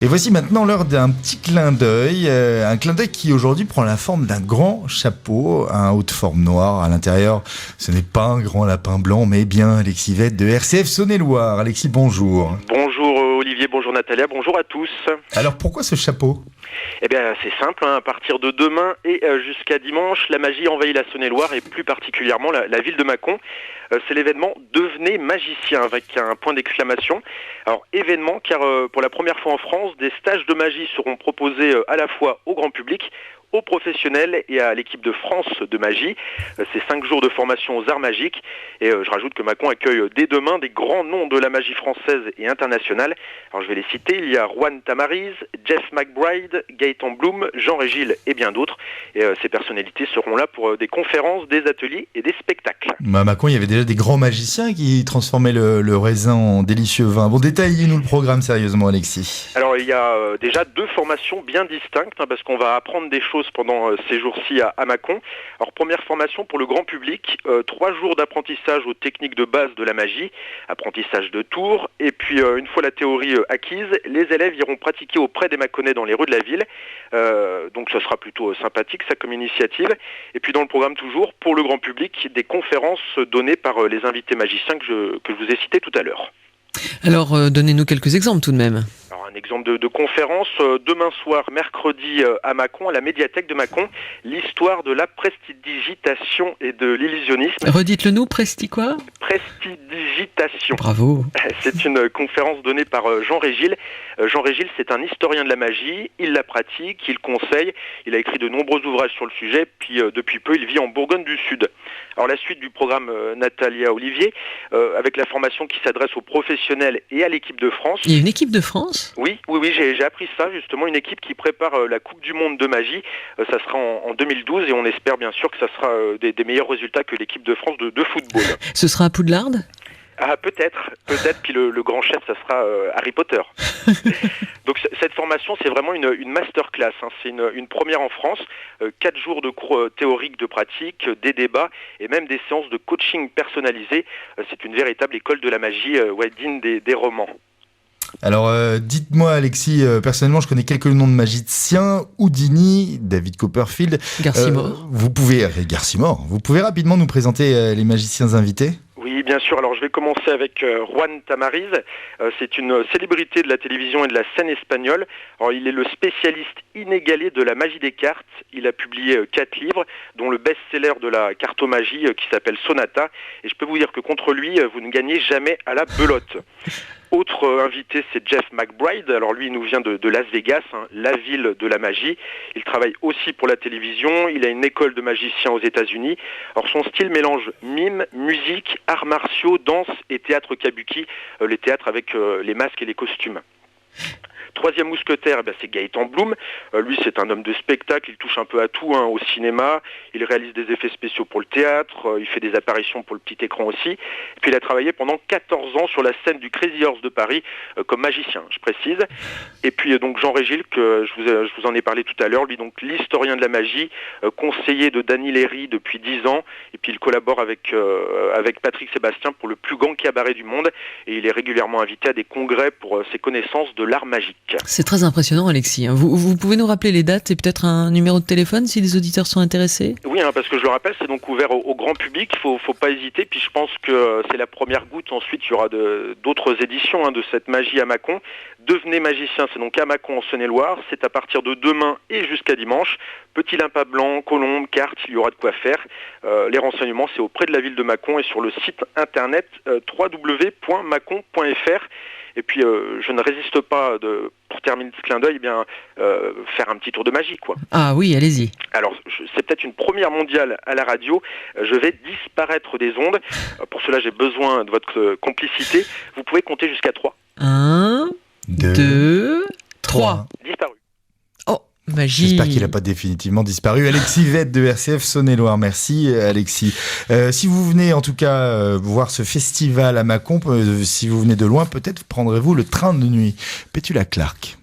Et voici maintenant l'heure d'un petit clin d'œil, un clin d'œil qui aujourd'hui prend la forme d'un grand chapeau, un haut de forme noire. À l'intérieur, ce n'est pas un grand lapin blanc, mais bien Alexis Vette de RCF Saône-et-Loire. Alexis, bonjour. Bonjour Olivier, bonjour Natalia, bonjour à tous. Alors pourquoi ce chapeau ? Eh bien c'est simple, à partir de demain et jusqu'à dimanche, la magie envahit la Saône-et-Loire et plus particulièrement la ville de Mâcon. C'est l'événement Devenez magicien avec un point d'exclamation. Alors événement car pour la première fois en France, des stages de magie seront proposés à la fois au grand public, aux professionnels et à l'équipe de France de magie. C'est 5 jours de formation aux arts magiques et je rajoute que Mâcon accueille dès demain des grands noms de la magie française et internationale. Alors je vais les citer, il y a Juan Tamariz, Jeff McBride, Gaëtan Bloom, Jean Régil et bien d'autres. Et ces personnalités seront là pour des conférences, des ateliers et des spectacles. À Mâcon, il y avait déjà des grands magiciens qui transformaient le raisin en délicieux vin. Bon, détaillez-nous le programme sérieusement, Alexis. Alors il y a déjà 2 formations bien distinctes parce qu'on va apprendre des choses pendant ces jours-ci à Mâcon. Alors première formation pour le grand public, 3 jours d'apprentissage aux techniques de base de la magie, apprentissage de tours, et puis une fois la théorie acquise, les élèves iront pratiquer auprès des Mâconnais dans les rues de la ville, donc ce sera plutôt sympathique ça comme initiative. Et puis dans le programme toujours, pour le grand public, des conférences données par les invités magiciens que je vous ai cités tout à l'heure. Alors, donnez-nous quelques exemples tout de même. Alors, un exemple de conférence, demain soir, mercredi, à Mâcon, à la médiathèque de Mâcon, l'histoire de la prestidigitation et de l'illusionnisme. Redites-le nous, quoi ? Prestidigitation. Bravo. C'est une conférence donnée par Jean Régil. Jean Régil, c'est un historien de la magie, il la pratique, il conseille, il a écrit de nombreux ouvrages sur le sujet, puis depuis peu, il vit en Bourgogne du Sud. Alors la suite du programme Natalia Olivier, avec la formation qui s'adresse aux professionnels et à l'équipe de France. Il y a une équipe de France ? Oui, j'ai appris ça justement, une équipe qui prépare la Coupe du Monde de magie. Ça sera en 2012 et on espère bien sûr que ça sera des meilleurs résultats que l'équipe de France de football. Ce sera à Poudlard ? Ah peut-être, puis le grand chef, ça sera Harry Potter. Donc cette formation, c'est vraiment une masterclass, c'est une première en France, 4 jours de cours théoriques de pratique, des débats et même des séances de coaching personnalisées. C'est une véritable école de la magie, digne des romans. Alors, dites-moi, Alexis, personnellement, je connais quelques noms de magiciens. Houdini, David Copperfield. Garcimore. Vous pouvez rapidement nous présenter les magiciens invités ? Oui, bien sûr. Alors, je vais commencer avec Juan Tamariz. C'est une célébrité de la télévision et de la scène espagnole. Alors, il est le spécialiste inégalé de la magie des cartes. Il a publié 4 livres, dont le best-seller de la cartomagie qui s'appelle Sonata. Et je peux vous dire que contre lui, vous ne gagnez jamais à la belote. Autre invité, c'est Jeff McBride. Alors lui, il nous vient de Las Vegas, la ville de la magie. Il travaille aussi pour la télévision. Il a une école de magiciens aux États-Unis. Alors son style mélange mime, musique, arts martiaux, danse et théâtre kabuki. Les théâtres avec les masques et les costumes. Troisième mousquetaire, c'est Gaëtan Bloom. Lui, c'est un homme de spectacle, il touche un peu à tout, au cinéma. Il réalise des effets spéciaux pour le théâtre, il fait des apparitions pour le petit écran aussi. Et puis il a travaillé pendant 14 ans sur la scène du Crazy Horse de Paris comme magicien, je précise. Et puis donc Jean Régil, que je vous en ai parlé tout à l'heure, lui donc l'historien de la magie, conseiller de Dany Léry depuis 10 ans. Et puis il collabore avec Patrick Sébastien pour le plus grand cabaret du monde. Et il est régulièrement invité à des congrès pour ses connaissances de l'art magique. C'est très impressionnant, Alexis. Vous pouvez nous rappeler les dates et peut-être un numéro de téléphone si les auditeurs sont intéressés ? Oui, parce que je le rappelle, c'est donc ouvert au grand public. Faut pas hésiter. Puis je pense que c'est la première goutte. Ensuite, il y aura d'autres éditions de cette magie à Mâcon. Devenez magicien, c'est donc à Mâcon en Saône-et-Loire. C'est à partir de demain et jusqu'à dimanche. Petit limpin blanc, colombe, cartes, il y aura de quoi faire. Les renseignements, c'est auprès de la ville de Mâcon et sur le site internet www.macon.fr. Et puis, je ne résiste pas, pour terminer ce clin d'œil, faire un petit tour de magie, quoi. Ah oui, allez-y. Alors, c'est peut-être une première mondiale à la radio. Je vais disparaître des ondes. Pour cela, j'ai besoin de votre complicité. Vous pouvez compter jusqu'à 3. 1, 2, 3. Disparu. Oh, magie. J'espère qu'il n'a pas définitivement disparu. Alexis Vette de RCF Saône-et-Loire. Merci, Alexis. Si vous venez, en tout cas, voir ce festival à Mâcon, si vous venez de loin, peut-être prendrez-vous le train de nuit. Pétula Clark.